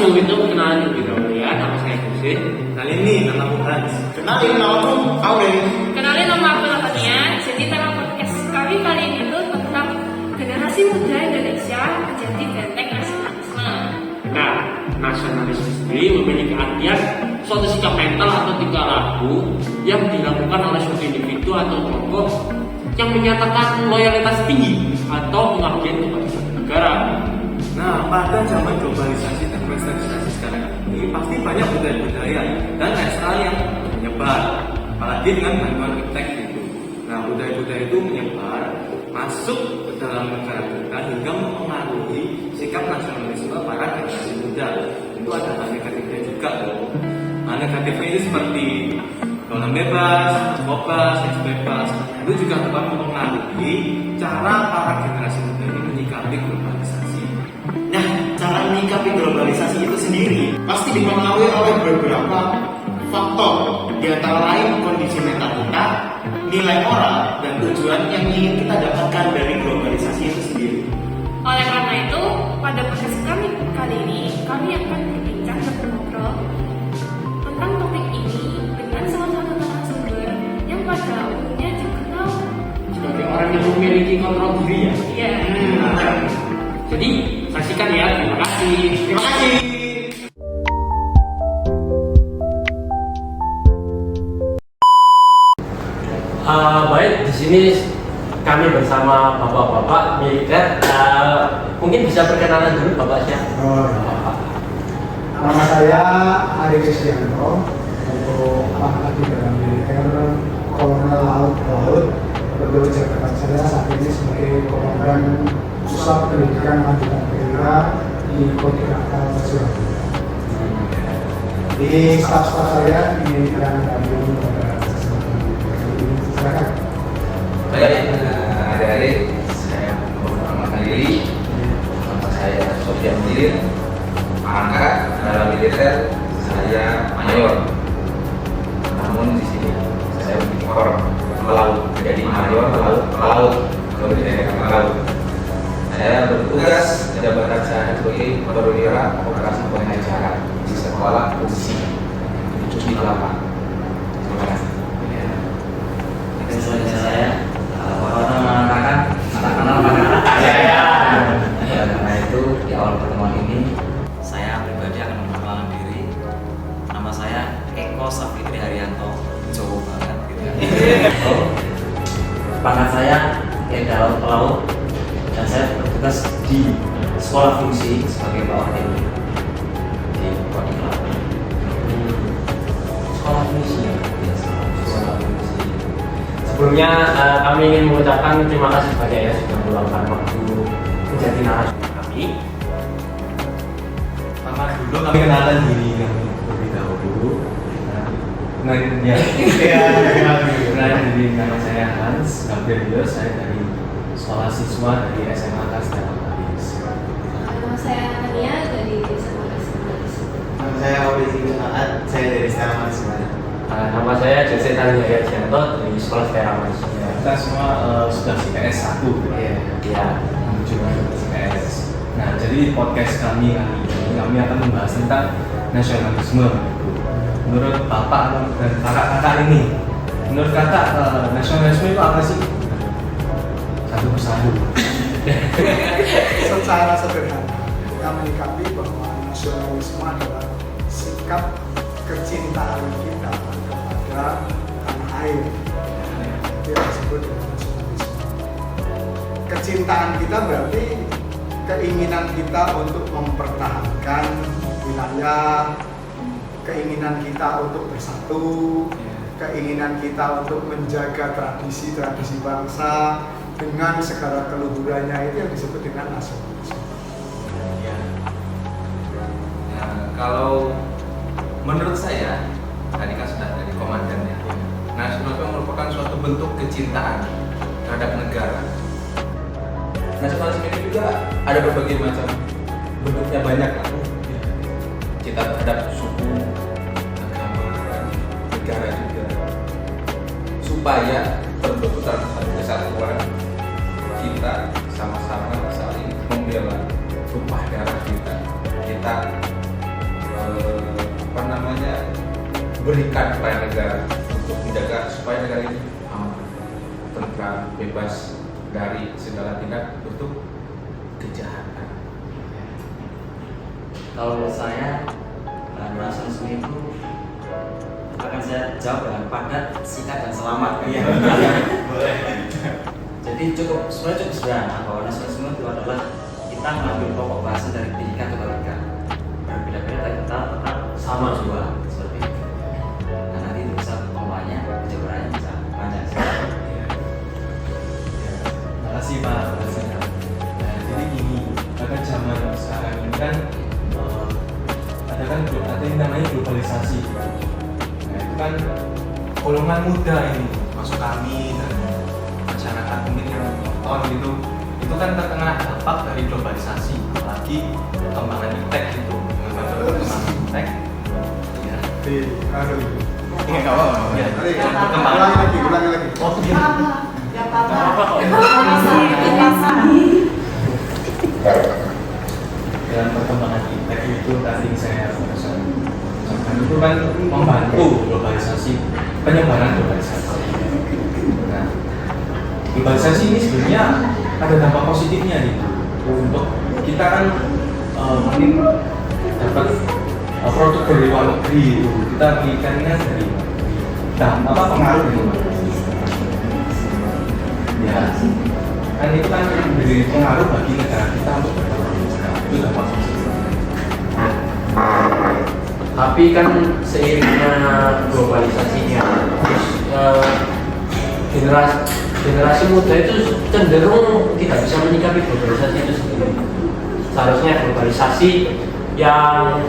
sebelum itu kenalin terlebih dahulu ya. Nama saya Jose. Kenalin nih, nama aku Hans. Kenalin nama aku Aurel. Kenalin nama aku Lavania. Jadi tema podcast kami kali ini itu tentang generasi muda Indonesia menjadi benteng nasionalisme. Nah, nasionalisme sendiri memiliki artian suatu sikap mental atau tingkah laku yang dilakukan oleh suatu individu atau kelompok yang menyatakan loyalitas tinggi atau mengabdi kepada suatu negara. Nah, pada zaman globalisasi dan westernizasi sekarang ini pasti banyak budaya-budaya dan lifestyle yang menyebar, apalagi dengan bantuan iptek gitu. Nah, budaya-budaya itu menyebar masuk ke dalam negara kita hingga mempengaruhi sikap nasionalisme para generasi muda. Itu ada hal negatifnya juga loh. Hal negatifnya ini seperti pergaulan bebas, narkoba, seks bebas. Itu juga dapat mempengaruhi cara para generasi muda ini menyikapi globalisasi. Nah, cara menyikapi globalisasi itu sendiri pasti dipengaruhi oleh beberapa faktor, di antara lain kondisi mental kita, nilai moral, dan tujuan yang ingin kita dapatkan dari globalisasi itu sendiri. Oleh karena itu, pada podcast kami kali ini, kami akan berbincang dan berngobrol tentang topik ini dengan salah satu narasumber yang pada umumnya dikenal Sebagai orang yang memiliki kontrol diri ya. ya. Jadi saksikan ya. Terima kasih. Terima kasih. Baik, di sini kami bersama bapak-bapak militer. Mungkin bisa perkenalan dulu bapaknya. Oh, ya. Nama saya Ari Kristianto, untuk pangkat di dalam militer Kolonel Laut. Kedua jabatan saya saat ini sebagai Komandan Pusat Pendidikan Lanjutan Perwira di Kodiraka Surabaya. Di staf-staf saya ini dan kami silakan. Baik, adik-adik, saya memperkenalkan diri. Nama saya Sofyan Mudir. Pangkat dalam militer saya mayor. Namun di sini saya berikor melaut, menjadi mayor melaut, kemudian melaut. Saya bertugas jabatan saya sebagai perwira operasi pengacara di sekolah polisi di Kelapa. Terima kasih. Selanjutnya saya mengatakan karena itu di awal pertemuan ini saya pribadi akan memperkenalkan diri. Nama saya Eko Safitri Haryanto, Jawa banget gitu ya. Pangkat saya Daud Pelaut dan saya bertugas di sekolah fungsi sebagai bawah TNI di Kota Kelapa. Sekolah fungsi ya. Sekolah fungsi. Sebelumnya kami ingin mengucapkan terima kasih banyak ya sudah meluangkan waktu menjadi narasumber kami. Pertama dulu kami kenalan diri terlebih dahulu. Kenalin diri, nama saya Hans Gabrielius, saya dari sekolah siswa dari SMA Kastel Manis. Nama saya Ania dari SMA Kasmanis. Nama saya Aurel Sinunaat, saya dari Sekarang Manis. Nama saya Jose Tanjaya Janto dari Sekolah Sekarang Mas. Kita semua sudah CPS 1 Ya. menuju ke CPS. Nah, jadi podcast kami kali ini kami akan membahas tentang nasionalisme. Menurut Bapak dan kakak-kakak ini, menurut kakak nasionalisme itu apa sih? Satu persatu. Secara sederhana kita menyikapi bahwa nasionalisme adalah sikap kecintaan kita kepada tanah air. Itu yang disebut dengan nasionalisme. Kecintaan kita berarti keinginan kita untuk mempertahankan wilayah, keinginan kita untuk bersatu, keinginan kita untuk menjaga tradisi-tradisi bangsa dengan segala keluhurannya, itu yang disebut dengan nasionalisme. Nah, kalau menurut saya, tadi kan sudah dari komandannya, nasionalisme merupakan suatu bentuk kecintaan terhadap negara. Nasionalisme ini juga ada berbagai macam bentuknya, banyak kan. Cinta terhadap suku, agama, negara juga, supaya terbentuk satu kesatuan, kita sama-sama saling membela tumpah darah kita berikan kepada negara untuk menjaga supaya negara ini aman, tentram, bebas dari segala tindak bentuk kejahatan. Kalau menurut saya, nasionalisme itu akan saya jawab dengan padat, singkat, dan selamat. Jadi sebenarnya cukup sederhana bahwa nasionalisme itu adalah kita mengambil pokok bahasa dari pendidikan kebalikan. Berbeda-beda tapi kita tetap sama juga seperti itu. Dan nanti itu bisa pembawanya, penjabarannya bisa panjang sekali. Terima kasih Pak. Nah, jadi gini, pada zaman sekarang ini kan ada yang namanya globalisasi. Nah, itu kan golongan muda ini, masuk kami dan masyarakat mungkin yang nonton gitu, itu kan terkena dampak dari globalisasi, apalagi perkembangan iptek gitu, dengan perkembangan iptek. Ya. Ini nggak apa-apa. Ya, Ulangi lagi. Oh, iya. Dalam perkembangan iptek itu tadi saya sampaikan itu kan membantu globalisasi, penyebaran globalisasi. Nah, globalisasi ini sebenarnya ada dampak positifnya gitu. Untuk kita kan mungkin dapat produk dari luar negeri itu, kita mengikannya dari pengaruh gitu. Ya, kan itu kan menjadi pengaruh bagi negara kita untuk berkembang. Itu dampak positif. Tapi kan seiringnya globalisasinya, generasi muda itu cenderung tidak bisa menyikapi globalisasi itu sendiri. Seharusnya globalisasi yang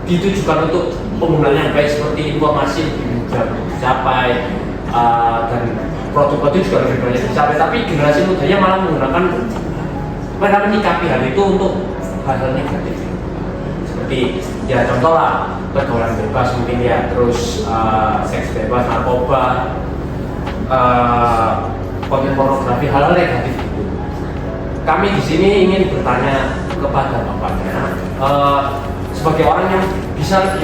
ditujukan untuk penggunaan yang baik seperti informasi lebih mudah dicapai, dan produk-produk juga lebih banyak dicapai. Tapi generasi mudanya malah menggunakan, mereka menyikapi hal itu untuk hal-hal negatif. Seperti ya contoh lah, pergaulan bebas mungkin ya, terus seks bebas, narkoba, konten pornografi, hal-hal negatif itu. Kami di sini ingin bertanya kepada bapaknya, sebagai orang yang bisa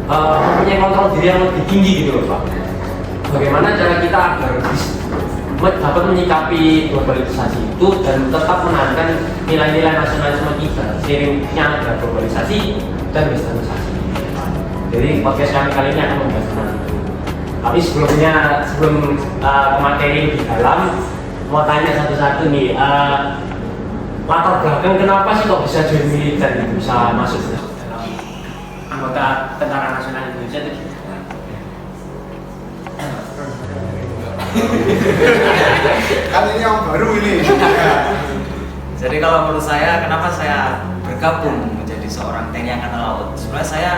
mempunyai kontrol diri yang lebih tinggi gitu loh Pak. Bagaimana cara kita agar dapat menyikapi globalisasi itu dan tetap menahankan nilai-nilai nasionalisme kita seiringnya ada globalisasi dan westernizasi. Jadi podcast kami kali ini akan membahas tentang itu. Tapi sebelum ke materi lebih dalam, mau tanya satu-satu nih, latar belakang kenapa sih kok bisa join militer, bisa masuk dalam anggota Tentara Nasional Indonesia itu? Kan ini yang baru ini. Jadi kalau menurut saya, kenapa saya bergabung menjadi seorang TNI Angkatan Laut? Sebenarnya saya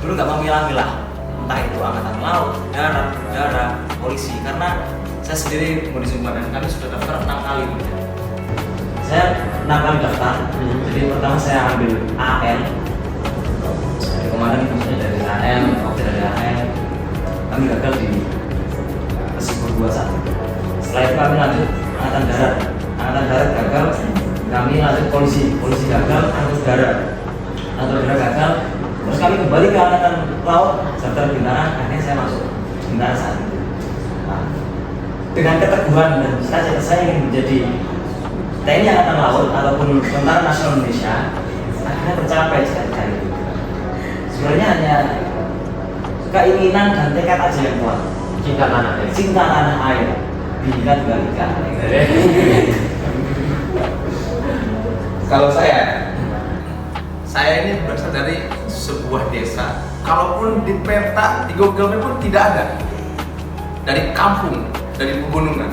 dulu nggak memilah-milah, entah itu Angkatan Laut, Darat, Udara, Polisi, karena saya sendiri mau disumpah dan kami sudah daftar 6 kali. Saya 6 kali daftar, jadi pertama saya ambil AL, dari komandan maksudnya dari AL, waktu dari AL, kami gagal di Persibur 21. Setelah itu kami lanjut Angkatan Darat gagal, kami lanjut polisi gagal, Angkatan Udara gagal, terus kami kembali ke Angkatan Laut, daftar Bintara, akhirnya saya masuk Bintara saat itu. Nah, dengan keteguhan dan saya ingin menjadi TNI Angkatan Laut ataupun Tentara Nasional Indonesia, akhirnya tercapai cita-cita itu. Sebenarnya hanya keinginan dan tekad aja yang kuat. Cinta tanah air, Bhinneka Tunggal Ika. Kalau saya ini berasal dari sebuah desa. Kalaupun di peta, di Google Map pun tidak ada. Dari kampung, dari pegunungan.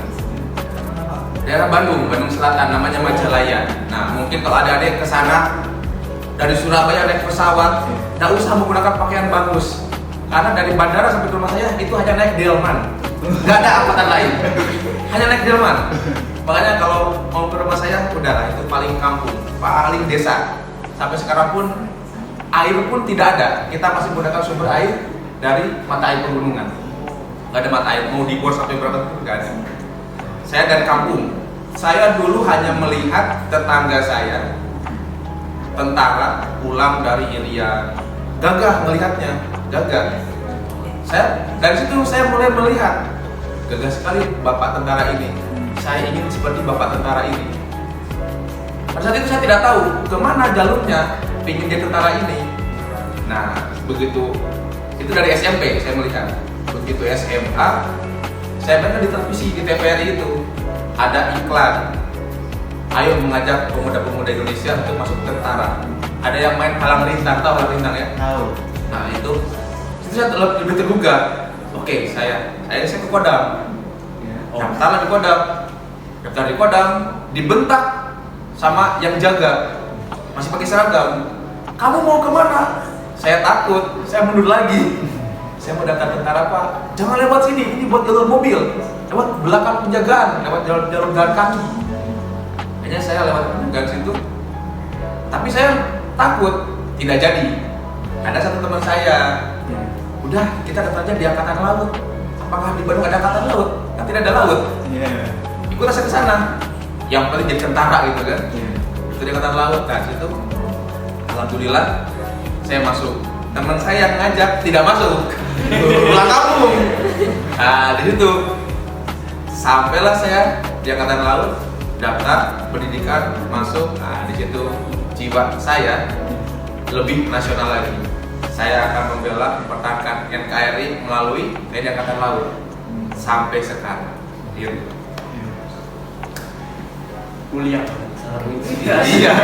Daerah Bandung Selatan, namanya Majalaya. Nah, mungkin kalau ada adik ke sana dari Surabaya naik pesawat, tidak usah menggunakan pakaian bagus. Karena dari bandara sampai ke rumah saya itu hanya naik delman, nggak ada angkutan lain, hanya naik delman. Makanya kalau mau ke rumah saya, udahlah itu paling kampung, paling desa. Sampai sekarang pun air pun tidak ada. Kita masih menggunakan sumber air dari mata air pegunungan. Nggak ada mata air, mau dibor sampai berapa pun nggak ada. Saya dari kampung. Saya dulu hanya melihat tetangga saya, tentara pulang dari Irian, gagah melihatnya, gagah. Dari situ saya mulai melihat gagah sekali bapak tentara ini. Saya ingin seperti bapak tentara ini. Pada saat itu saya tidak tahu kemana jalurnya ingin dia tentara ini. Nah, begitu itu dari SMP saya melihat. Begitu SMA, saya melihat di televisi di TVRI itu ada iklan. Ayo mengajak pemuda-pemuda Indonesia untuk masuk tentara. Ada yang main halang rintang, tahu halang rintang ya? Tahu. Nah itu saya lebih tergugah. Oke, saya ke Kodam. Daftar di Kodam, dibentak sama yang jaga, masih pakai seragam. Kamu mau kemana? Saya takut, saya mundur lagi. Saya mau daftar tentara Pak. Jangan lewat sini, ini buat jalur mobil. Lewat belakang penjagaan, lewat jalur jalan kaki. Hanya saya lewat penjagaan situ. Tapi saya takut, tidak jadi. Ada satu teman saya, udah kita daftar aja di Angkatan Laut. Apakah di Bandung ada Angkatan Laut? Kan tidak ada laut. Ikut saya ke sana. Yang penting jadi tentara gitu kan. Itu di Angkatan Laut. Nah situ, alhamdulillah saya masuk. Teman saya yang ngajak tidak masuk, pulang kampung. Nah di situ sampailah saya di Angkatan Laut, daftar pendidikan, masuk. Nah di situ jiwa saya lebih nasional lagi. Saya akan membela mempertahankan NKRI melalui TNI Angkatan Laut sampai sekarang. Kuliah. Iya.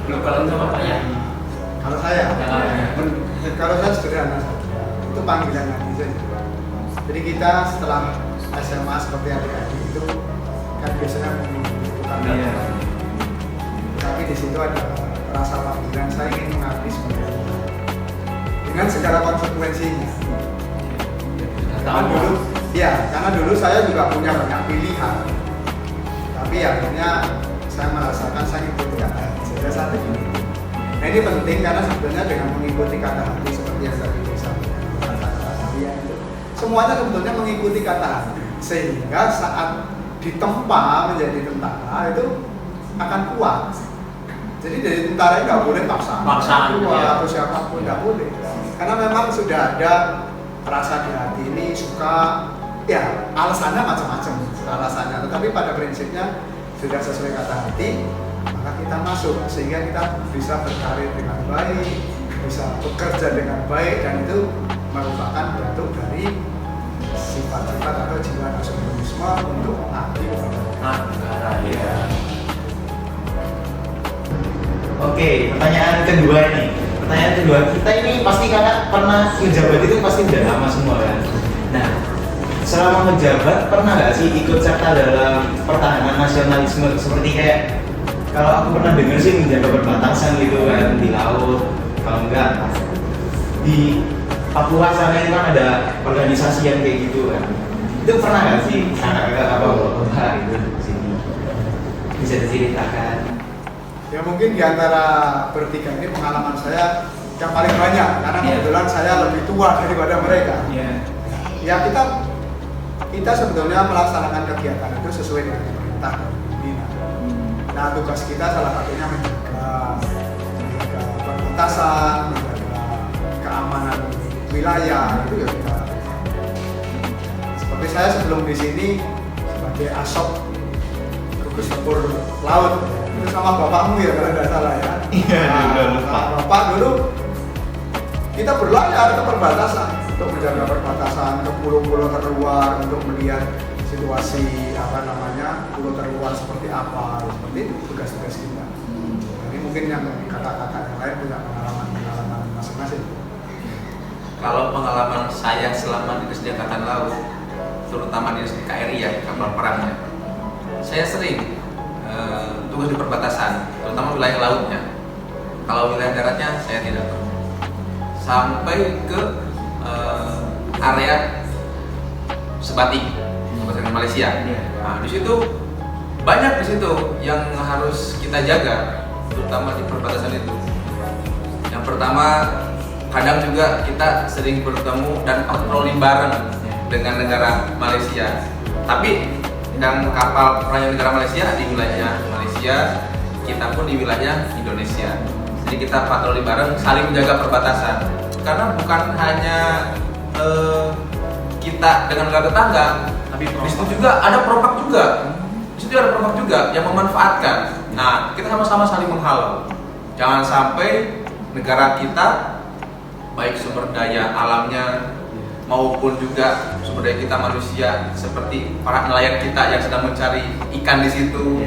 Belum kalau sama Pak ya. Kalau saya, kalau saya sederhana saja, itu panggilan hati saja. Jadi kita setelah SMA seperti adik-adik itu kan biasanya membutuhkan tapi di situ ada rasa panggilan saya ingin mengabdi sebagai orang. Dengan segala konsekuensinya. Karena dulu saya juga punya banyak pilihan, tapi akhirnya saya merasakan saya mengikuti kata hati saja saat ini. Nah ini penting karena sebetulnya dengan mengikuti kata hati seperti yang tadi disampaikan kata-kata kalian itu, semuanya sebetulnya mengikuti kata hati, sehingga saat ditempa menjadi tentara itu akan kuat. Jadi dari tentara nggak boleh paksaan atau siapapun nggak boleh, karena memang sudah ada rasa di hati ini suka, ya alasannya macam-macam alasannya, tetapi pada prinsipnya sudah sesuai kata hati, maka kita masuk sehingga kita bisa berkarir dengan baik, bisa bekerja dengan baik, dan itu merupakan bentuk dari sifat-sifat atau jiwa nasionalisme untuk mengabdi kepada negara. Ya. Oke, pertanyaan kedua ini. Pertanyaan kedua, kita ini pasti karena pernah menjabat itu pasti udah lama semua kan. Nah, selama menjabat pernah nggak sih ikut serta dalam pertahanan nasionalisme seperti kayak kalau aku pernah dengar sih menjaga perbatasan gitu kan di laut, kalau enggak di Papua sana itu kan ada organisasi yang kayak gitu kan. Itu pernah nggak sih anak-anak apa gitu sini bisa diceritakan? Ya mungkin diantara bertiga ini pengalaman saya yang paling banyak karena kebetulan saya lebih tua daripada mereka. Ya kita sebetulnya melaksanakan kegiatan itu sesuai dengan perintah dari pimpinan. Nah tugas kita salah satunya menjaga perbatasan, menjaga keamanan wilayah itu ya kita. Seperti saya sebelum di sini sebagai asop gugus tempur laut. Itu sama bapakmu ya kalau nggak salah ya. Bapak dulu kita berlayar ke perbatasan untuk menjaga perbatasan ke pulau-pulau terluar untuk melihat situasi pulau terluar seperti apa, seperti itu tugas-tugas kita. Jadi mungkin yang kata-kata yang lain punya pengalaman masing-masing. Kalau pengalaman saya selama di Angkatan Laut, terutama di KRI ya, kapal perangnya, saya sering tugas di perbatasan, terutama wilayah lautnya. Kalau wilayah daratnya saya tidak tahu. Sampai ke area Sebati, perbatasan Malaysia. Nah, di situ banyak yang harus kita jaga, terutama di perbatasan itu. Yang pertama, kadang juga kita sering bertemu dan patroli bareng dengan negara Malaysia. Tapi dan kapal perang negara Malaysia di wilayah Malaysia, kita pun di wilayah Indonesia. Jadi kita patroli bareng, saling menjaga perbatasan. Karena bukan hanya kita dengan negara tetangga, tapi di situ juga ada perompak juga. Di situ ada perompak juga yang memanfaatkan. Nah, kita sama-sama saling menghalau. Jangan sampai negara kita, baik sumber daya alamnya maupun juga sumber daya kita manusia, seperti para nelayan kita yang sedang mencari ikan di situ,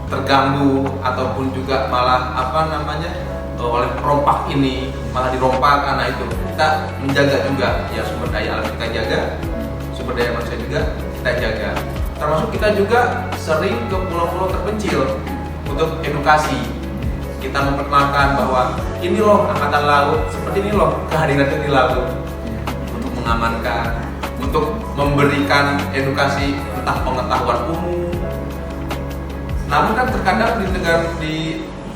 terganggu ataupun juga malah oleh perompak ini malah dirompak. Karena itu kita menjaga juga ya sumber daya alam kita jaga, sumber daya manusia juga kita jaga. Termasuk kita juga sering ke pulau-pulau terpencil untuk edukasi. Kita memperkenalkan bahwa ini loh angkatan laut, seperti ini loh kehadiran di laut, untuk mengamankan, untuk memberikan edukasi entah pengetahuan umum. Namun kan terkadang di negara di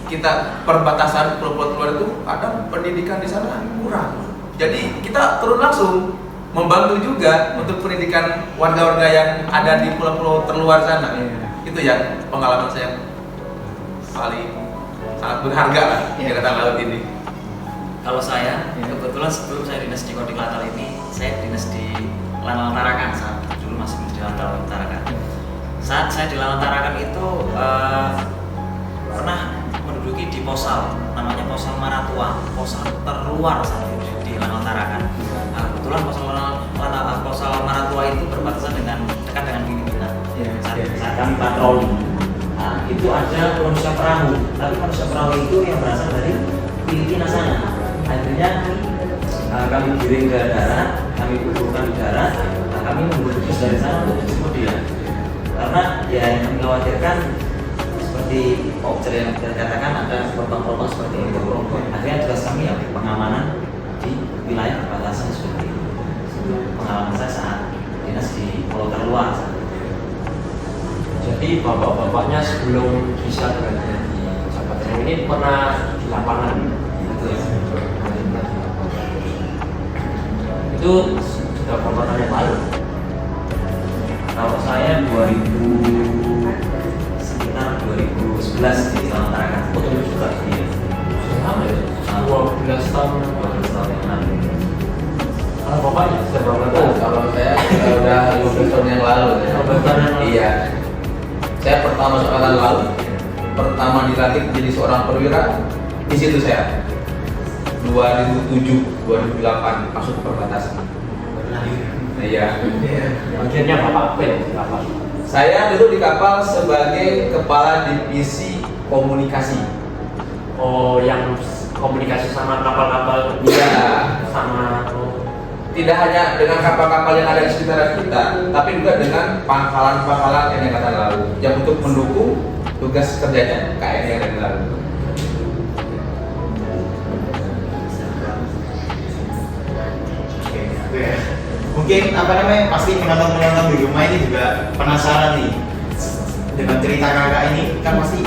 kita perbatasan pulau-pulau luar itu kadang pendidikan di sana kurang. Jadi kita turun langsung membantu juga untuk pendidikan warga-warga yang ada di pulau-pulau terluar sana. Itu ya pengalaman saya paling sangat berharga lah di Angkatan Laut ini. Kalau saya, kebetulan sebelum saya dinas di Kodim Latal ini, saya dinas di Lanal Tarakan saat dulu masih di Lanal Tarakan. Saat saya di Lanal Tarakan itu pernah menduduki di Posal, namanya Posal Maratua, Posal terluar saat itu di Lanal Tarakan. Nah, kebetulan Posal Maratua itu berbatasan dekat dengan Filipina. Saat kami patroli. Nah, itu ada manusia perahu, tapi manusia perahu itu yang berasal dari Filipina sana. Akhirnya kami giring ke darat, kami kumpulkan di darat, kami membuat tugas dari sana untuk menjemput dia. Karena ya yang kami khawatirkan seperti obser yang kita katakan ada korban-korban seperti itu. Akhirnya tugas kami ya pengamanan di wilayah perbatasan seperti itu. Pengalaman saya saat dinas di pulau terluar. Jadi bapak-bapaknya sebelum bisa berada di jabatan ini pernah di lapangan gitu ya. Itu sudah berapa tahun yang lalu? Kalau saya sekitar 2011 di Lanal Tarakan. Oh, itu juga iya. Sama ya? 12 tahun yang lalu. Kalau bapaknya sudah berapa tahun? Kalau saya udah 15 tahun yang lalu. Iya. Saya pertama masuk Angkatan Laut, pertama dilatih jadi seorang perwira di situ saya. 2007, 2008 masuk ke perbatasan. Iya. Akhirnya bapak apa ya di kapal? Saya dulu di kapal sebagai kepala divisi komunikasi. Oh, yang komunikasi sama kapal-kapal? Iya. Sama Tidak hanya dengan kapal-kapal yang ada di sekitar kita, tapi juga dengan pangkalan-pangkalan yang Angkatan Laut yang untuk mendukung tugas kerjanya KN yang ada di laut. Mungkin pasti penonton-penonton di rumah ini juga penasaran nih dengan cerita kakak ini, kan pasti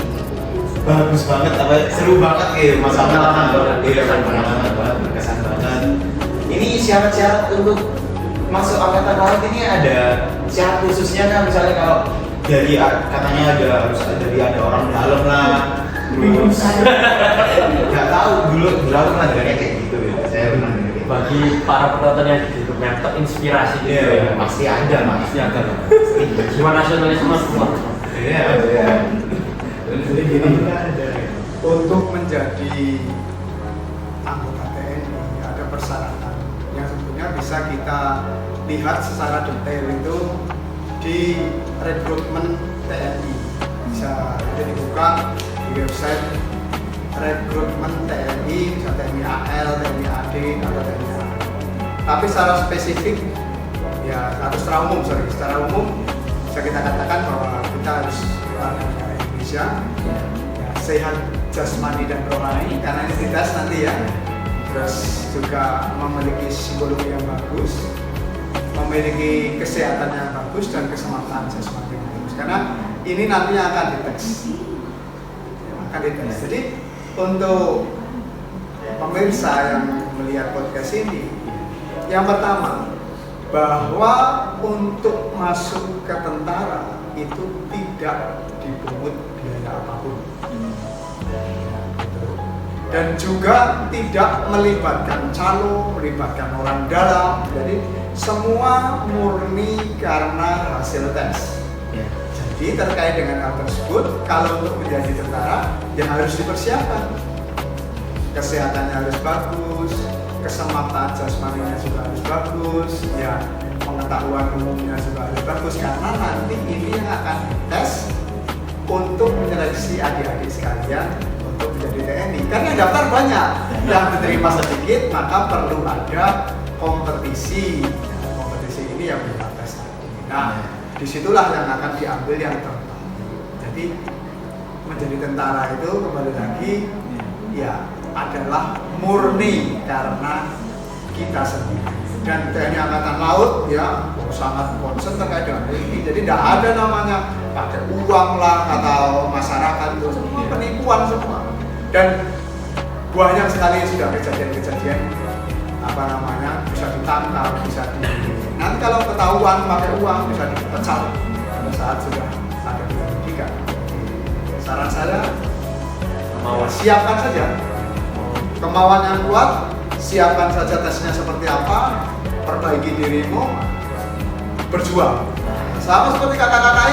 bagus banget, seru banget pengalaman banget, berkesan banget. Ini syarat-syarat untuk masuk Angkatan Laut ini ada syarat khususnya kan? Misalnya kalau dari katanya harus ada orang dalam lah, terus nggak tahu dulu dalam lah kayak gitu ya. Saya pernah bagi para penonton yang di YouTube yang terinspirasi gitu ya. Pasti ada mas. Pasti ada. Jiwa nasionalisme semua. Iya. Jadi gini, untuk menjadi anggota TNI ada persyaratan yang sebetulnya bisa kita lihat secara detail itu di rekrutmen TNI. Bisa dibuka di website rekrutmen TNI, bisa TNI AL, TNI AD, atau TNI AL. Tapi secara spesifik, ya secara umum bisa kita katakan bahwa kita harus warga negara Indonesia, ya, sehat jasmani dan rohani, karena identitas nanti ya. Terus juga memiliki psikologi yang bagus, memiliki kesehatan yang bagus dan keselamatan jasmani yang bagus. Karena ini nantinya akan dites. Jadi untuk pemirsa yang melihat podcast ini, yang pertama bahwa untuk masuk ke tentara itu tidak dipungut biaya apapun. dan juga tidak melibatkan calo, melibatkan orang dalam. Jadi semua murni karena hasil tes. Jadi terkait dengan hal tersebut, kalau untuk menjadi tentara yang harus dipersiapkan, kesehatannya harus bagus, keselamatan jasmaninya juga harus bagus, ya pengetahuan umumnya juga harus bagus, karena nanti ini yang akan dites untuk menyeleksi adik-adik sekalian untuk menjadi TNI. Kan yang daftar banyak, yang diterima sedikit, maka perlu ada kompetisi. Kompetisi ini yang kita tes. Nah, disitulah yang akan diambil yang terbaik. Jadi menjadi tentara itu kembali lagi ya adalah murni karena kita sendiri. Dan TNI Angkatan Laut ya sangat concern terkait dengan ini. Jadi tidak ada namanya pakai uang lah atau masyarakat, itu semua penipuan semua. Dan banyak sekali sudah kejadian-kejadian bisa ditangkap, bisa nanti kalau ketahuan pakai uang bisa dipecat pada saat sudah ada penyidikan. Saran saya siapkan saja kemauan yang kuat, siapkan saja tesnya seperti apa, perbaiki dirimu, berjuang. Sama seperti kakak-kakak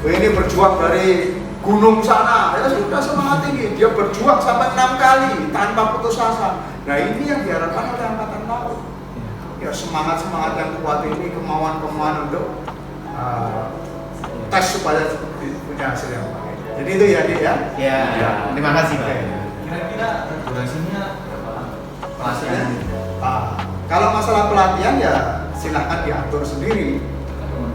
ini berjuang dari gunung sana, ya sudah semangat tinggi, dia berjuang sampai 6 kali tanpa putus asa. Nah ini yang diharapkan oleh Angkatan Laut. Ya semangat yang kuat ini, kemauan untuk tes supaya punya hasil yang baik. Jadi itu ya Dik ya. Ya, terima kasih Pak. Kira-kira durasinya berapa lama? Pelatihan. Kalau masalah pelatihan ya silahkan diatur sendiri.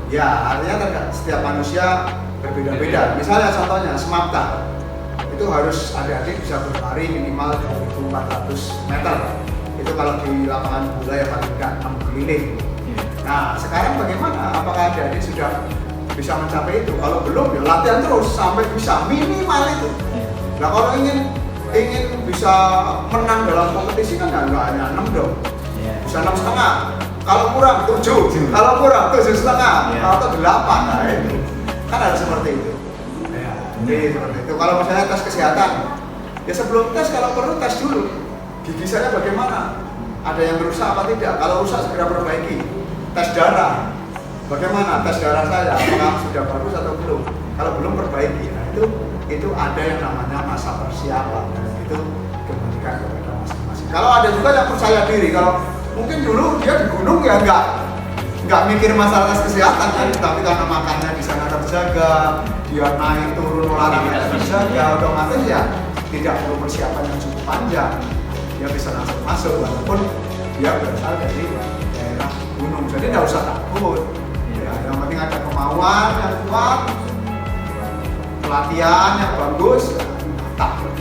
Ya artinya setiap manusia berbeda-beda. Misalnya contohnya Semapta itu harus adik-adik bisa berlari minimal 2.400 meter. Itu kalau di lapangan bola ya paling tidak 6 keliling. Nah sekarang bagaimana? Apakah adik-adik sudah bisa mencapai itu? Kalau belum ya latihan terus sampai bisa minimal itu. Nah kalau ingin bisa menang dalam kompetisi kan nggak hanya 6 dong, bisa 6,5. Kalau kurang 7, kalau kurang 7,5 atau 8, nah itu kan harus seperti itu. Jadi seperti itu. Kalau misalnya tes kesehatan, ya sebelum tes kalau perlu tes dulu. Gigi saya bagaimana? Ada yang rusak apa tidak? Kalau rusak segera perbaiki. Tes darah, bagaimana tes darah saya? Apakah sudah bagus atau belum? Kalau belum perbaiki. Nah itu ada yang namanya masa persiapan. Dan itu kembalikan kepada masing-masing. Kalau ada juga yang percaya diri, kalau mungkin dulu dia di gunung ya nggak mikir masalah kesehatan kan, tapi karena makannya di sana terjaga, dia naik turun olahraga terjaga, otomatis ya tidak perlu persiapan yang cukup panjang, dia bisa langsung masuk walaupun dia berasal dari daerah gunung, jadi tidak usah takut. Ya, yang penting ada kemauan yang kuat, pelatihan yang bagus, takut.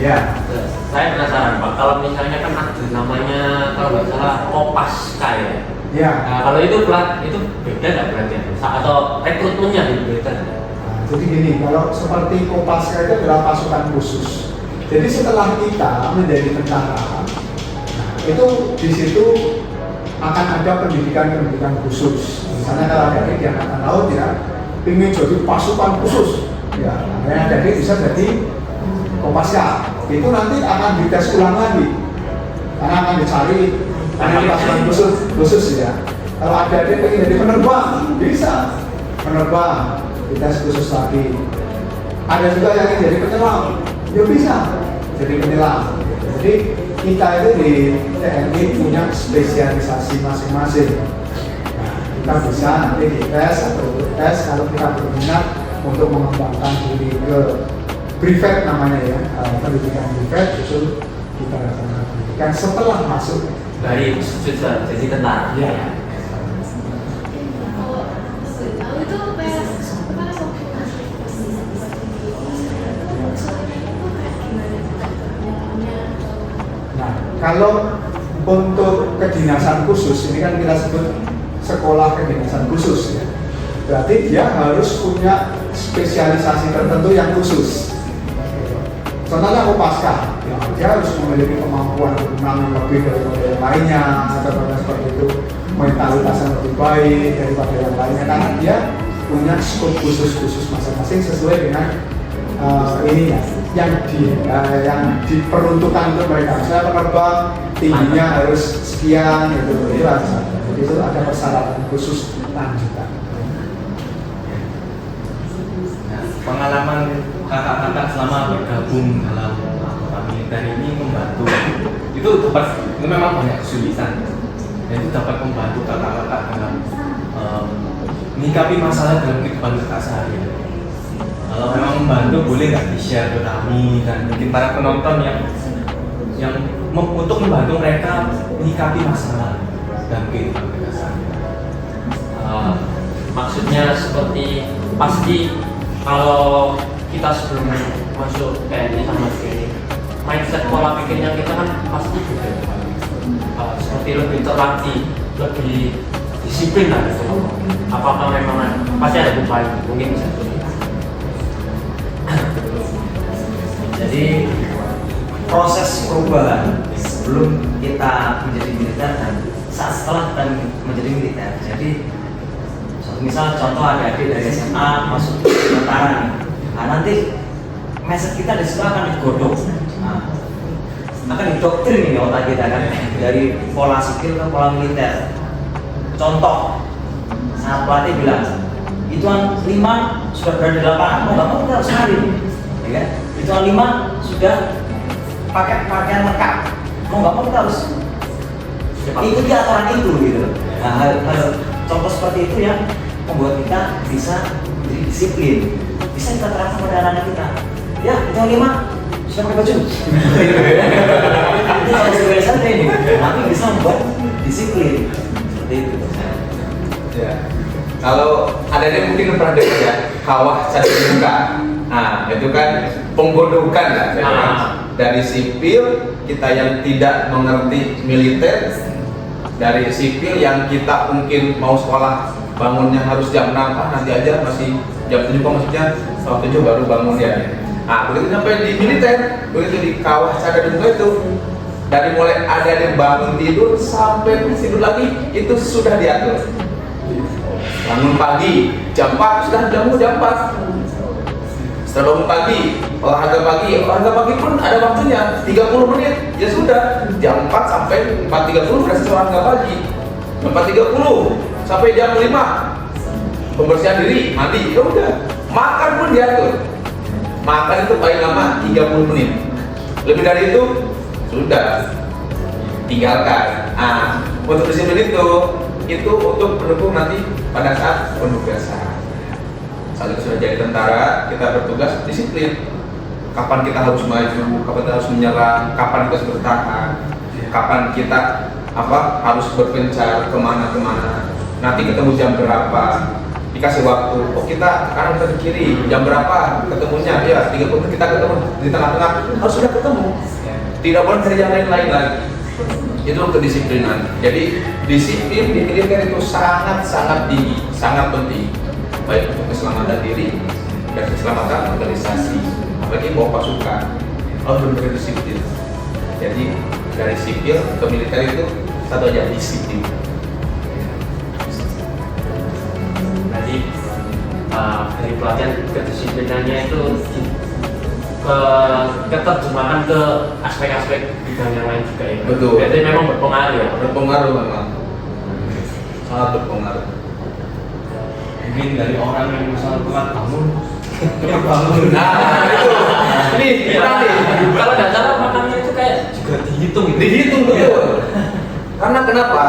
Ya, saya penasaran Pak, kalau misalnya kan ada namanya kalau nggak salah Kopaska ya. Ya. Nah, kalau itu beda nggak pelatihan atau rekrutmennya beda? Jadi gini, kalau seperti Kopaska itu adalah pasukan khusus. Jadi setelah kita menjadi tentara, itu di situ akan ada pendidikan khusus. Misalnya kalau ada di Angkatan Laut ya, ingin jadi pasukan khusus, ya, makanya jadi bisa jadi Kopaska. Itu nanti akan dites ulang lagi, karena akan dicari pasukan khusus ya. Kalau ada yang ingin jadi penerbang, bisa penerbang, dites khusus lagi. Ada juga yang ingin jadi penyelam, ya bisa jadi penyelam. Jadi kita itu di TNI punya spesialisasi masing-masing. Nah, kita bisa nanti dites atau tes kalau kita berminat untuk mengembangkan diri ke prefect namanya ya, pendidikan prefect itu kita lakukan pendidikan setelah masuk dari sudah jadi tentara. Ya. Nah, kalau untuk kedinasan khusus, ini kan kita sebut sekolah kedinasan khusus ya. Berarti dia harus punya spesialisasi tertentu yang khusus. Contohnya Kopaska, ya, dia harus memiliki kemampuan berenang yang lebih daripada yang lainnya, atau seperti itu, mentalitas yang lebih baik daripada yang lainnya, karena dia punya skop khusus masing-masing sesuai dengan ini yang diperuntukkan untuk mereka. Misalnya penerbang tingginya harus sekian gitu, itu harus ada. Jadi itu ada persyaratan khusus lanjutan. Nah, pengalaman kakak-kakak selama bergabung dalam anggota militer ini membantu. Itu memang banyak kesulitan. Dan itu dapat membantu kakak-kakak dalam menyikapi masalah dalam kehidupan kakak sehari-hari. Kalau memang membantu, boleh nggak di-share ke kami dan mungkin para penonton yang untuk membantu mereka menyikapi masalah dalam kehidupan mereka sehari-hari. Maksudnya seperti pasti kalau kita sebelum masuk TNI sama TNI, mindset pola pikirnya kita kan pasti beda. Seperti lebih terlatih, lebih disiplin lah gitu. Apakah memang pasti ada upaya mungkin bisa. Jadi proses perubahan sebelum kita menjadi militer dan saat setelah kita menjadi militer. Jadi misal contoh adik-adik dari SMA masuk ke tentara, nah nanti mindset kita di situ akan digodok, akan didoktrin ini otak kita kan dari pola sipil ke pola militer. Contoh, saat pelatih bilang hitungan 5 sudah berada di lapangan, mau nggak mau kita harus lari, ya kan? Hitungan 5 sudah pakai pakaian lengkap, mau nggak mau kita harus ikuti aturan itu gitu. Nah, hal contoh seperti itu yang membuat kita bisa menjadi disiplin, bisa kita terapkan pada anak-anak kita. Ya, hitungan 5 sudah pakai baju. Itu harus kebiasaan ini, tapi bisa membuat disiplin seperti itu. Ya. Kalau ada yang mungkin pernah dengar ya, kawah caci muka. Nah, itu kan penggodokan lah. Dari sipil kita yang tidak mengerti militer, dari sipil yang kita mungkin mau sekolah bangunnya harus jam 6, nanti aja masih jam 7 kok, maksudnya jam 7 baru bangun ya. Nah, begitu sampai di militer, begitu di kawah caci muka itu, dari mulai ada bangun tidur sampai tidur lagi itu sudah diatur. Bangun pagi jam 4 sudah jam 4. Setelah bangun pagi, olahraga pagi pun ada waktunya 30 menit. Ya sudah, jam 4 sampai 4.30 sudah selesai olahraga pagi. 4.30 sampai jam 5 pembersihan diri, mandi. Ya udah, makan pun diatur. Makan itu paling lama 30 menit. Lebih dari itu sudah tinggalkan. Nah, untuk disiplin itu untuk pendukung nanti pada saat penugasan. Saat itu sudah jadi tentara, kita bertugas disiplin. Kapan kita harus maju, kapan kita harus menyerang, kapan kita harus bertahan, kapan kita harus berpencar kemana-kemana. Nanti ketemu jam berapa, dikasih waktu. Oh kita sekarang kita ke kiri, jam berapa ketemunya? Ya 30 menit kita ketemu di tengah-tengah, harus sudah ketemu. Tidak boleh dari yang lain-lain lagi. Itu kedisiplinan. Jadi disiplin di militer itu sangat tinggi, sangat penting, baik untuk keselamatan diri dan keselamatan organisasi, apalagi bawa pasukan harus benar-benar disiplin. Jadi dari sipil ke militer itu satu aja, disiplin. Jadi dari pelatihan kedisiplinannya itu keterjemahan ke aspek-aspek bidang yang lain juga ya. Betul. Berarti memang berpengaruh ya. Berpengaruh memang, sangat berpengaruh. Mungkin dari orang yang misalnya telat bangun, cepat bangun. Nah itu, ini berarti Kalau nggak salah makannya itu kayak juga dihitung gitu. dihitung betul. Karena kenapa?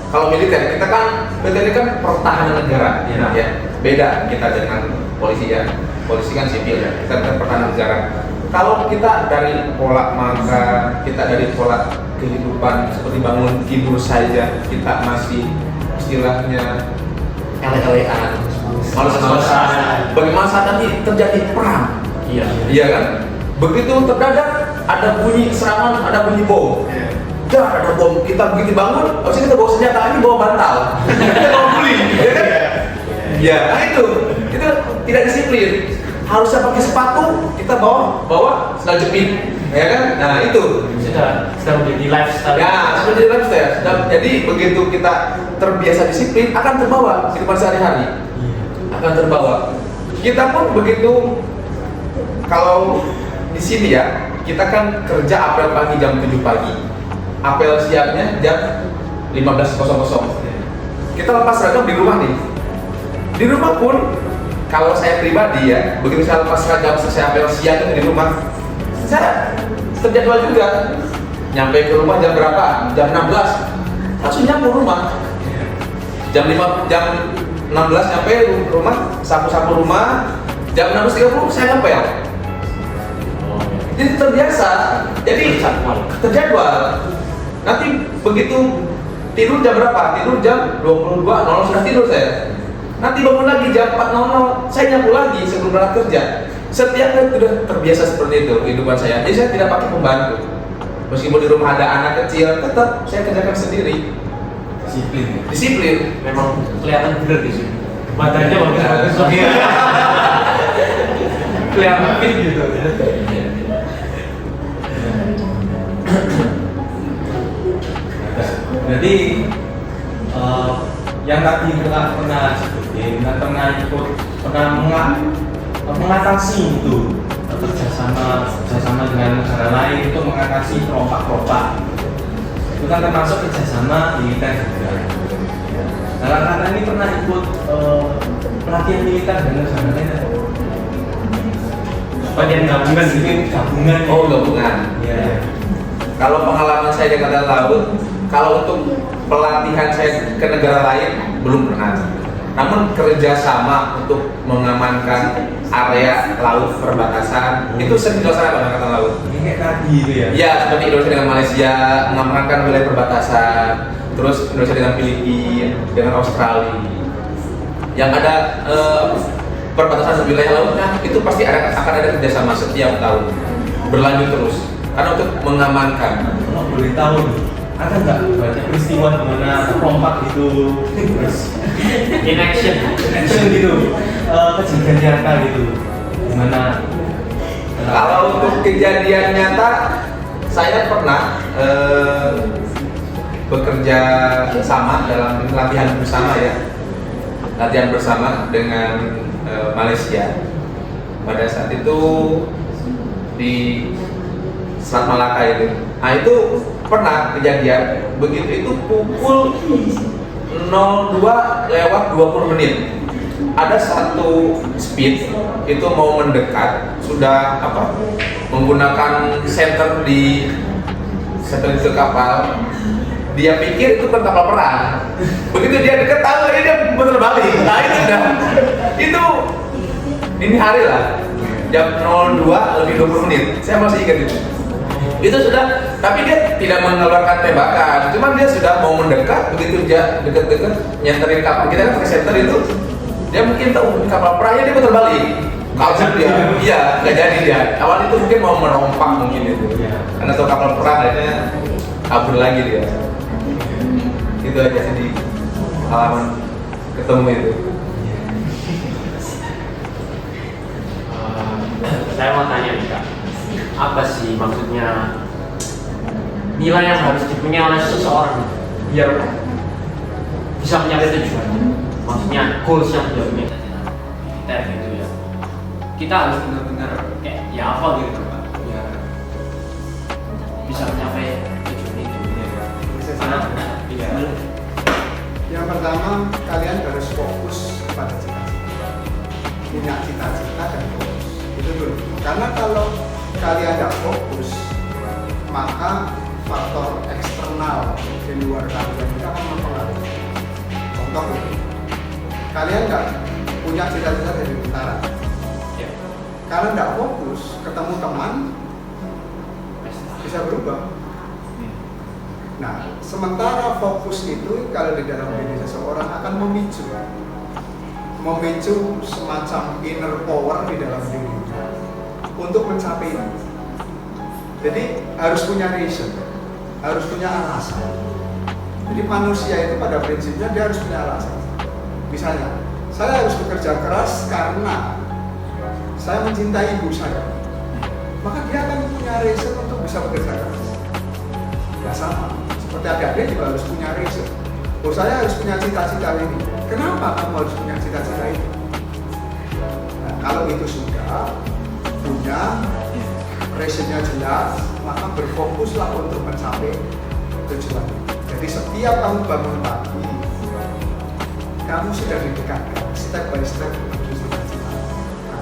Kalau militer kita kan pertahanan negara, ya. Beda kita dengan polisi ya. Polisi kan sipil ya. Kita kan pertahanan negara. Kalau kita dari pola makan, kita dari pola kehidupan seperti bangun tidur saja, kita masih istilahnya LLA. males-malesan. Bagaimana saat nanti terjadi perang? Iya. Iya kan? Begitu terdadak ada bunyi serangan, ada bunyi bom. Dah ada bom, kita begitu bangun, harusnya kita bawa senjata, ini bawa bantal. Kita bawa buli, ya kan? Ya, nah itu tidak disiplin. Harusnya pakai sepatu, kita bawa sandal jepit, ya kan? Nah itu Sudah menjadi lifestyle. ya, sudah jadi lifestyle. Jadi begitu kita terbiasa disiplin, akan terbawa kehidupan sehari-hari, akan terbawa. Kita pun begitu kalau di sini ya, kita kan kerja apel pagi jam 7 pagi. Apel siapnya jam 15.00. Kita lepas seragam di rumah nih. Di rumah pun, kalau saya pribadi ya, begitu saya lepas seragam selesai apel siang itu di rumah, saya terjadwal juga. Nyampe ke rumah jam berapa? Jam 16. Langsung nyampe rumah. Jam 16 nyampe rumah, sapu-sapu rumah. Jam 16.30 saya nyampe ya. Jadi terbiasa. Jadi terjadwal. Nanti begitu tidur jam berapa? Tidur jam 22.00 sudah tidur saya. Nanti bangun lagi jam 4.00 saya nyapu lagi sebelum berangkat kerja. Setiap hari sudah terbiasa seperti itu kehidupan saya. Jadi saya tidak pakai pembantu. Meskipun di rumah ada anak kecil, tetap saya kerjakan sendiri. Disiplin. Memang kelihatan bener di sini. Badannya bagus-bagus. Kelihatan fit gitu. Jadi yang tadi kita pernah sebutin, kita pernah mengatasi itu kerjasama dengan negara lain untuk mengatasi perompak-perompak. Itu kan termasuk kerjasama militer juga. Nah, karena ini pernah ikut pelatihan militer dengan negara lain. Pelatihan gabungan gitu, gabungan. Oh, gabungan. Ya. Kalau pengalaman saya di Angkatan Laut, kalau untuk pelatihan saya ke negara lain belum pernah. Namun kerjasama untuk mengamankan area laut perbatasan itu sering dilaksanakan oleh Angkatan Laut. Ini kayak tadi itu ya. Ya, seperti Indonesia dengan Malaysia mengamankan wilayah perbatasan, terus Indonesia dengan Filipina, dengan Australia. Yang ada perbatasan wilayah lautnya itu pasti akan ada kerjasama setiap tahun berlanjut terus. Karena untuk mengamankan. Kalau boleh tahu, ada nggak banyak peristiwa di mana perompak itu In action gitu, kejadian nyata gitu, dimana Kalau untuk kejadian nyata, saya pernah bekerja sama dalam latihan bersama ya, latihan bersama dengan Malaysia. Pada saat itu di Selat Malaka itu. Nah itu pernah kejadian begitu itu pukul 02:20 ada satu speed itu mau mendekat sudah menggunakan center di kapal. Dia pikir itu kan kapal perang. Begitu dia dekat tahu dia bener balik. Nah itu udah itu ini hari lah jam 02:20. Saya masih ingat itu sudah, tapi dia tidak mengeluarkan tembakan, cuman dia sudah mau mendekat, begitu dia dekat-dekat nyenterin kapal kita kan pakai center itu, dia mungkin tahu kapal perangnya dia putar balik, kabur dia, iya nggak jadi dia. Awal itu mungkin mau merompak mungkin itu, karena tahu kapal perang akhirnya kabur lagi dia. Itu aja sih di pengalaman ketemu itu. Saya mau tanya nih Kak, apa sih maksudnya nilai yang harus dipunyai oleh seseorang biar bisa mencapai tujuan? Maksudnya goals yang sudah punya kita gitu ya. Kita harus benar-benar kayak ya apa gitu Pak, biar bisa mencapai tujuan itu. Karena iya. Yang pertama, kalian harus fokus pada cita-cita. Punya cita-cita dan fokus. Itu dulu. Karena kalau kalian tidak fokus, maka faktor eksternal di luar kalian itu akan mempengaruhi. Contoh ini, kalian nggak punya cita-cita dari tentara. Kalau nggak fokus, ketemu teman bisa berubah. Nah, sementara fokus itu kalau di dalam diri seseorang akan memicu semacam inner power di dalam diri untuk mencapai itu. Jadi harus punya reason, harus punya alasan. Jadi manusia itu pada prinsipnya dia harus punya alasan. Misalnya, saya harus bekerja keras karena saya mencintai ibu saya. Maka dia akan punya reason untuk bisa bekerja keras. Ya sama, seperti adik-adik juga harus punya reason. Oh, saya harus punya cita-cita ini. Kenapa kamu harus punya cita-cita ini? Nah, kalau itu sudah punya, passionnya jelas, maka berfokuslah untuk mencapai tujuan. Jadi setiap kamu bangun pagi, kamu sudah didekatkan step by step menuju cita-cita.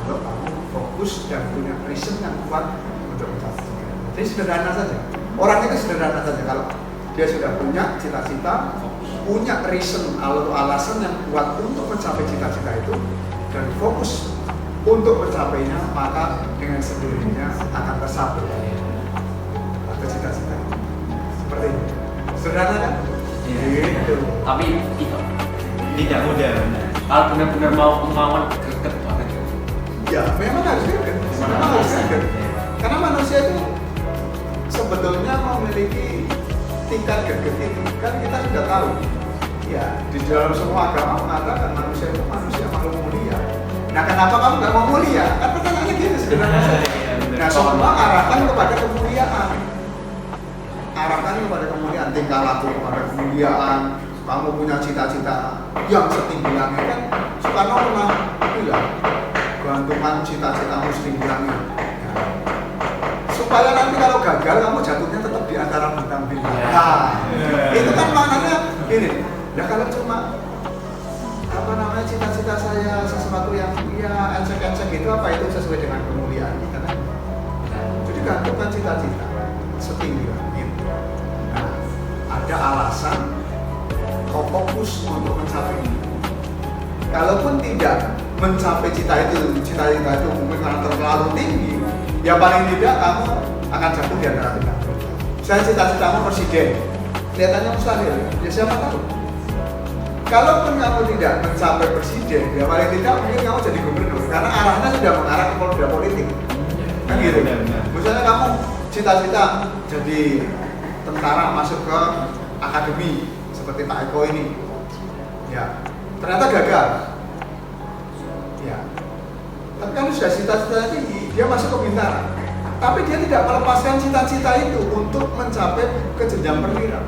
Kalau kamu fokus dan punya reason yang kuat untuk mencapai. Jadi sederhana saja. Orang itu sederhana saja. Kalau dia sudah punya cita-cita, punya reason atau alasan yang kuat untuk mencapai cita-cita itu, dan fokus untuk mencapainya, maka dengan sendirinya akan tersapai atau cita-cita. Seperti itu. Sederhana kan? Gitu. Tapi Tidak mudah. kalau benar-benar mau kemauan greget banget. Ya, memang harus greget. Memang harus greget. Karena manusia itu sebetulnya memiliki tingkat greget itu. Kan kita sudah tahu. Ya, di dalam semua agama mengatakan manusia itu manusia makhluk mulia. Nah, kenapa kamu nggak mau mulia? Kan pertanyaannya gitu sebenarnya. Nah, semua arahkan kepada kemuliaan. Arahkan kepada kemuliaan, tingkah laku kepada kemuliaan. Kamu punya cita-cita yang setinggi langit kan? Soekarno pernah bilang, gantungan cita-citamu setinggi langit. Ya. Supaya nanti kalau gagal kamu jatuhnya tetap di antara bintang-bintang. Nah, itu kan maknanya gini. Nah, kalau cuma cita-cita saya sesuatu yang ya ecek-ecek gitu, apa itu sesuai dengan kemuliaan kita kan? Jadi gantungkan cita-cita setinggi langit. Nah, ada alasan kau fokus untuk mencapai ini. Kalaupun tidak mencapai cita-cita itu mungkin karena terlalu tinggi, ya paling tidak kamu akan jatuh di antara bintang. Saya cita-citamu presiden, kelihatannya mustahil. Ya siapa tahu? Kalaupun kamu tidak mencapai presiden, ya paling tidak mungkin kamu jadi gubernur karena arahnya sudah mengarah ke politik. Kan gitu. Misalnya kamu cita-cita jadi tentara masuk ke akademi seperti Pak Eko ini. Ya, ternyata gagal. Ya. Tapi kan sudah cita-cita tinggi, dia masuk ke bintara. Tapi dia tidak melepaskan cita-cita itu untuk mencapai ke jenjang perwira.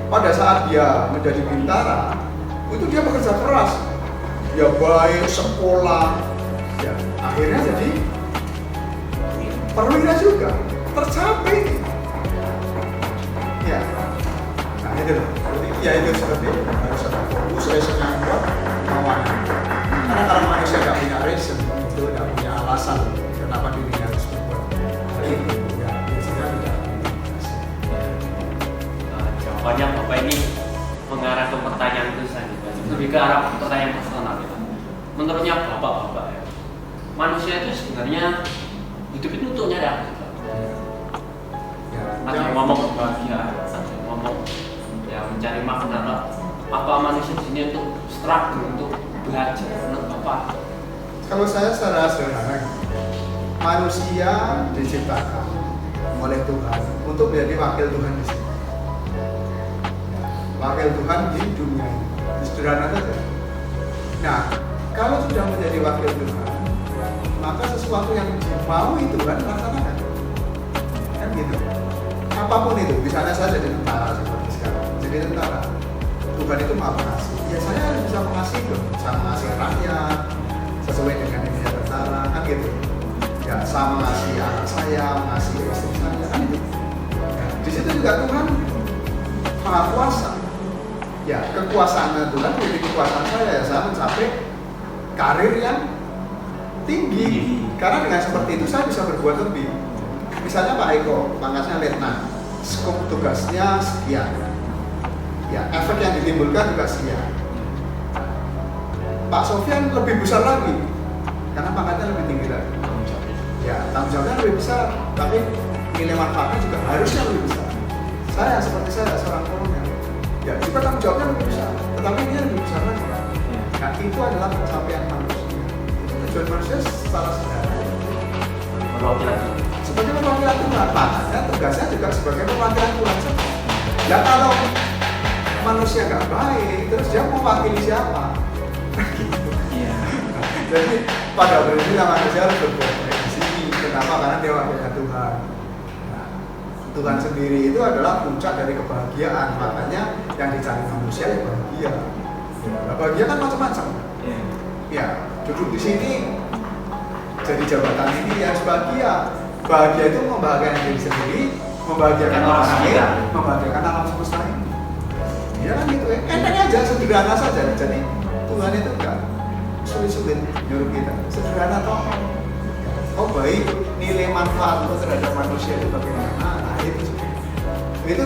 Pada saat dia menjadi bintara, itu dia bekerja keras, ya baik sekolah, ya akhirnya jadi perwira juga, tercapai. Ya, nah itu loh. Ya itu seperti harus ada fokus, reason yang kuat, kemauan. Karena kalau manusia nggak punya reason, itu nggak punya alasan kenapa dirinya harus berbuat itu, ya biasanya tidak. Jawabannya Bapak ini mengarah ke pertanyaan itu saja, lebih ke arah pertanyaan personal gitu. Menurutnya Bapak ya, manusia itu sebenarnya hidup itu untuk nyari apa? Ada yang ngomong kebahagiaan, ada yang ngomong ya mencari makna lah. Apa manusia di sini untuk struggle, untuk belajar? Menurut Bapak? Kalau saya secara sederhana, manusia diciptakan oleh Tuhan untuk menjadi wakil Tuhan di sini. Wakil Tuhan di dunia, sederhana saja. Nah, kalau sudah menjadi wakil Tuhan, maka sesuatu yang mau itu kan laksanakan. Kan gitu. Apapun itu, misalnya saya jadi tentara seperti sekarang. Jadi tentara, Tuhan itu maha pengasih. Ya saya harus bisa mengasihi dong, bisa mengasihi rakyat sesuai dengan yang tentara, kan gitu. Ya, saya mengasihi anak saya, mengasihi istri saya, kan itu. Ya, di situ juga Tuhan maha kuasa. Ya, kekuasaan Tuhan menjadi kekuasaan saya, ya saya mencapai karir yang tinggi. Karena dengan seperti itu saya bisa berbuat lebih. Misalnya Pak Eko, pangkatnya letnan, skop tugasnya sekian. Ya, efek yang ditimbulkan juga sekian. Pak Sofyan lebih besar lagi, karena pangkatnya lebih tinggi lagi. Ya, tanggung jawabnya lebih besar, tapi nilai manfaatnya juga harusnya lebih besar. Saya seperti saya seorang kolonel, ya juga tanggung jawabnya lebih besar, tetapi dia lebih besar lagi. Nah, itu adalah pencapaian manusia. Tujuan manusia secara sederhana. Sebagai perwakilan Tuhan, makanya tugasnya juga sebagai perwakilan Tuhan. Ya kalau manusia nggak baik, terus dia mau wakili siapa? Jadi pada prinsipnya manusia harus berbuat baik di sini. Kenapa? Karena dia wakilnya Tuhan. Nah, Tuhan sendiri itu adalah puncak dari kebahagiaan. Makanya yang dicari manusia ya bahagia. Nah, bahagia kan macam-macam. Ya, duduk di sini jadi jabatan ini ya harus bahagia. Bahagia itu membahagiakan diri sendiri, membahagiakan orang lain, membahagiakan alam semesta ini. Ya kan gitu ya, enteng aja, sederhana saja. Jadi Tuhan itu enggak sulit-sulit nyuruh kita, sederhana toh. Oh baik, nilai manfaat terhadap manusia itu bagaimana? Nah itu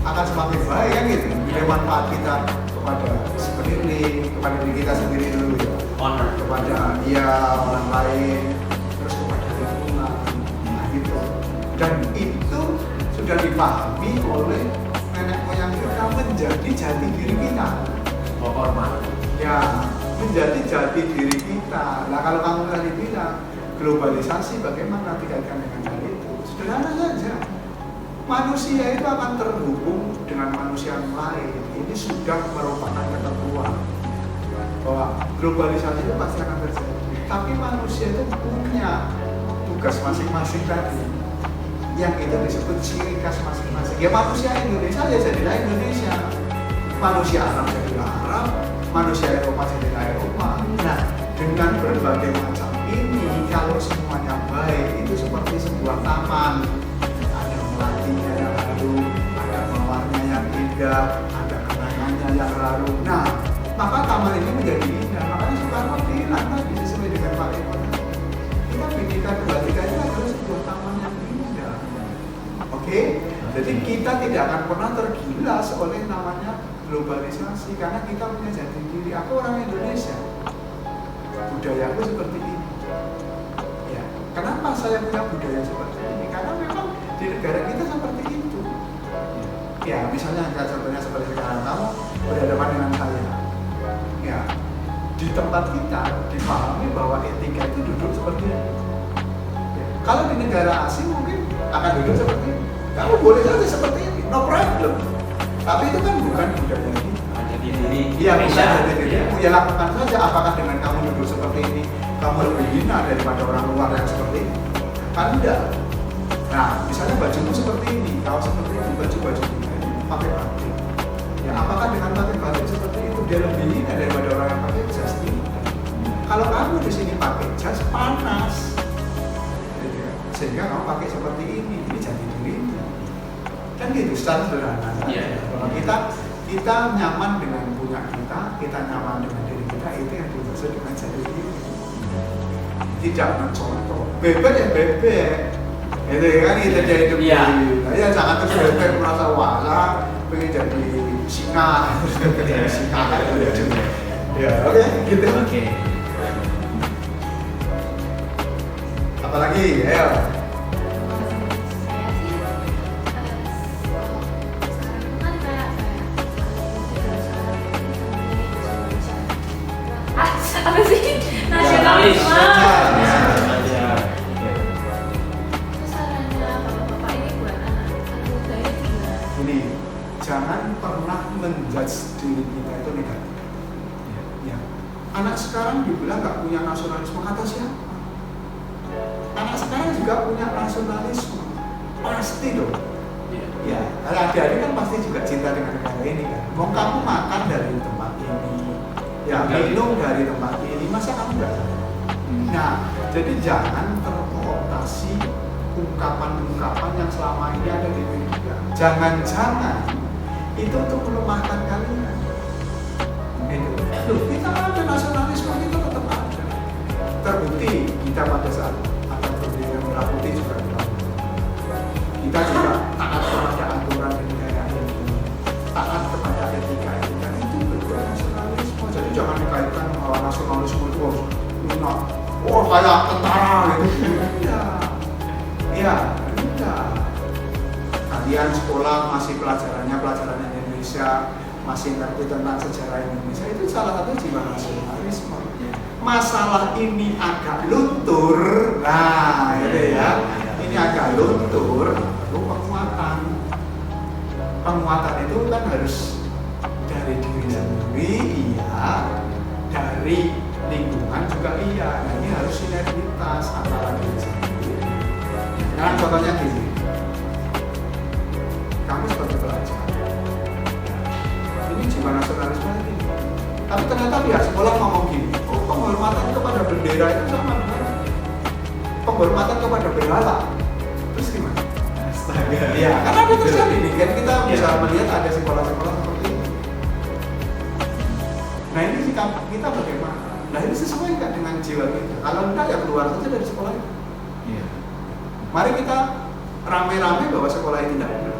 akan semakin baik kan gitu. Nilai manfaat kita kepada sekeliling, kepada diri kita sendiri dulu ya. Honor. Kepada orang lain, terus kepada lingkungan, nah gitu. Dan itu sudah dipahami oleh nenek moyang kita menjadi jati diri kita. Hormat. Ya, menjadi jati diri kita. Nah kalau kamu tadi bilang globalisasi bagaimana dikaitkan dengan hal itu? Sederhana saja. Manusia itu akan terhubung dengan manusia yang lain. Ini sudah merupakan ketentuan bahwa globalisasi itu pasti akan terjadi. Tapi manusia itu punya tugas masing-masing tadi, yang itu disebut ciri khas masing-masing. Ya manusia Indonesia ya jadilah Indonesia, manusia Arab jadilah Arab, manusia Eropa jadilah Eropa. Nah, dengan berbagai macam ini, kalau semuanya baik, itu seperti sebuah taman. Ada melatinya yang haru, ada mawarnya yang indah, ada kenangannya yang haru. Nah, maka taman ini menjadi indah. Makanya Soekarno bilang tadi sesuai dengan Pak Eko, kita Bhinneka Tunggal Ika ini adalah sebuah taman yang indah. Oke? Jadi kita tidak akan pernah tergilas oleh namanya globalisasi karena kita punya jati diri. Aku orang Indonesia, budayaku seperti ini. Ya, kenapa saya punya budaya seperti ini? Karena memang di negara kita seperti itu. Ya, misalnya contohnya seperti sekarang kamu berhadapan dengan saya. Ya, di tempat kita dipahami bahwa etika itu duduk seperti ini. Ya, kalau di negara asing mungkin akan duduk seperti ini. Kamu boleh saja seperti ini, no problem. Tapi itu kan bukan budaya kita. Jati diri. Iya, bukan jati diri. Iya. Ya lakukan saja. Apakah dengan kamu duduk seperti ini, kamu lebih hina daripada orang luar yang seperti ini? Kan enggak. Nah, misalnya bajumu seperti ini, kalau seperti ini baju-baju kita ini pakai batik. Ya, apakah dengan pakai batik seperti itu dia lebih hina daripada orang yang pakai jas ini? Kalau kamu di sini pakai jas panas, sehingga kamu pakai seperti ini jati dirinya. Kan gitu, secara sederhana. Iya. Kalau kita nyaman dengan punya kita nyaman dengan diri kita, itu yang dimaksud dengan jati diri. Tidak mencontoh. Bebek ya bebek. Itu kan kita jadi hidup. Iya. Nah, ya jangan terus bebek merasa wah, pengen jadi singa, jadi singa kan itu ya. Ya, oke, gitu. Oke. Apalagi, ayo. Apa sih? Nasionalis. Nasionalisme. Sarannya bapak ini buat anak muda ini gimana? Ini jangan pernah menjudge diri kita itu negatif. Ya. Anak sekarang dibilang nggak punya nasionalisme, kata siapa? Anak sekarang juga punya nasionalisme, pasti dong. Ya, kalau adik-adik kan pasti juga cinta dengan negara ini kan. Mau kamu makan dari tempat ini, ya minum dari tempat ini, masa kamu nggak? Nah, jadi jangan terkooptasi ungkapan-ungkapan yang selama ini ada di media. Jangan-jangan itu untuk melemahkan kalian. Loh, kita ada nasionalisme itu tetap ada. Terbukti kita pada saat ada bendera merah putih juga kita juga taat kepada aturan negara ini, taat kepada etika ini, dan itu bentuk nasionalisme. Jadi jangan dikaitkan bahwa nasionalisme itu kayak tentara gitu. Iya, enggak. Kalian sekolah masih pelajarannya Indonesia, masih ngerti tentang sejarah Indonesia, itu salah satu jiwa nasionalisme. Masalah ini agak luntur, nah itu ya, ini agak luntur, itu penguatan itu kan harus dari diri sendiri, iya, dari lingkungan juga iya. Nah ini harus sinergitas antara diri sendiri. Nah contohnya gini, kamu sebagai pelajar, ini jiwa nasionalisme ini. Tapi ternyata pihak sekolah ngomong gini, oh penghormatan kepada bendera itu sama dengan penghormatan kepada berhala. Terus gimana? Astaga. Iya, karena itu terjadi nih, kan kita bisa melihat ada sekolah-sekolah seperti ini. Nah ini sikap kita bagaimana? Nah ini sesuai nggak dengan jiwa kita? Kalau enggak ya keluar saja dari sekolah itu. Iya. Mari kita rame-rame bahwa sekolah ini tidak benar.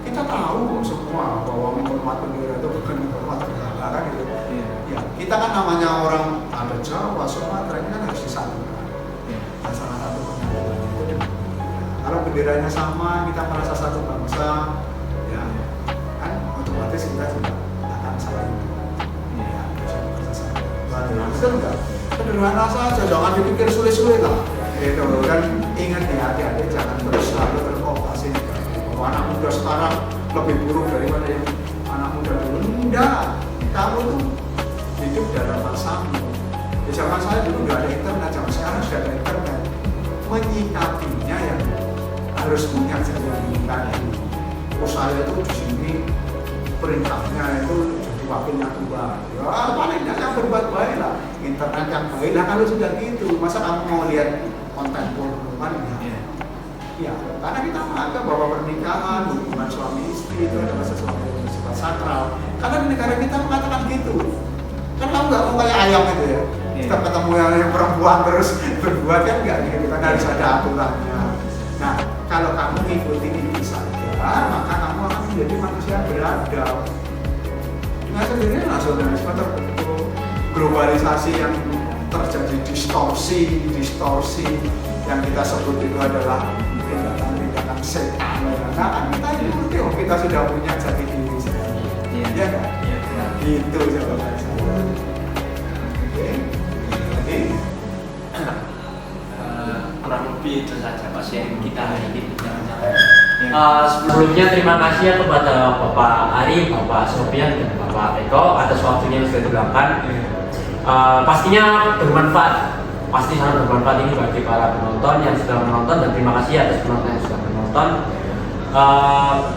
Kita tahu semua bahwa menghormat bendera itu bukan menghormat negara kan gitu. Iya. Ya, kita kan namanya orang ada Jawa, Sumatera ini kan harus disatukan. Iya. Nah, salah satu pengaturan itu dengan bendera. Kalau benderanya sama, kita merasa satu bangsa, ya kan otomatis kita juga akan saling ya, bisa bekerja sama. Nah, betul nggak? Sederhana saja, jangan dipikir sulit-sulit lah. Gitu kan, ingat ya adik-adik jangan selalu terprovokasi bahwa anak muda sekarang lebih buruk daripada yang anak muda dulu. Enggak, kamu tuh hidup dalam masamu. Di zaman saya dulu nggak ada internet, zaman sekarang sudah ada internet. Menyikapinya yang harus punya jadi tadi. Oh saya itu di sini perintahnya itu jadi wakilnya Tuhan. Ya paling tidak yang berbuat baik lah. Internet yang baik lah kalau sudah gitu. Masa kamu mau lihat konten porno kan? Ya, karena kita menganggap bahwa pernikahan, hubungan suami istri itu adalah sesuatu yang bersifat sakral. Karena di negara kita mengatakan gitu. Kan kamu nggak mau kayak ayam itu ya. Kita ketemu yang perempuan terus berbuat kan nggak gitu. Kan harus ada aturannya. Nah, kalau kamu ngikutin ini saja, maka kamu akan menjadi manusia beradab. Dengan sendirinya nasionalisme terbentuk, globalisasi yang terjadi distorsi yang kita sebut itu adalah tindakan setan. Nah, kita ini ngerti, kita sudah punya jati diri sendiri. Iya kan? Nah, itu jawaban saya. Oke. Lagi? Kurang lebih itu saja Pak sharing kita hari ini. Sebelumnya terima kasih kepada Bapak Ari, Bapak Sofian, dan Bapak Eko atas waktunya yang sudah diluangkan. Pastinya bermanfaat, pasti sangat bermanfaat ini bagi para penonton yang sudah menonton, dan terima kasih atas penonton yang sudah menonton.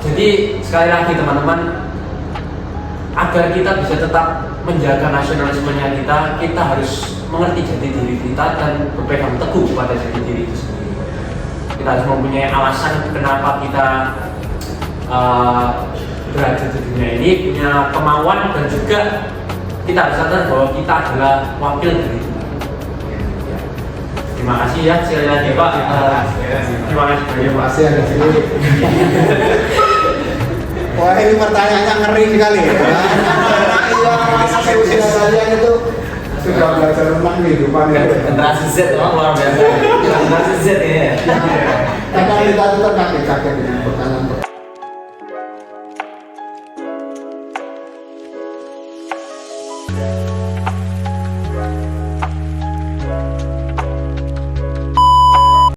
Jadi sekali lagi teman-teman, agar kita bisa tetap menjaga nasionalismenya kita harus mengerti jati diri kita dan berpegang teguh pada jati diri itu sendiri. Kita harus mempunyai alasan kenapa kita berada di dunia ini, punya kemauan, dan juga kita harus sadar bahwa kita adalah wakil dari Tuhan. Terima kasih ya sekali lagi Pak. Terima kasih. Terima kasih ada sini. Wah ini pertanyaannya ngeri sekali ya. Iya, usia kalian itu sudah belajar tentang kehidupan ya. Generasi Z memang luar biasa. Generasi Z ya. Karena kita itu terkaget-kaget dengan pertanyaan.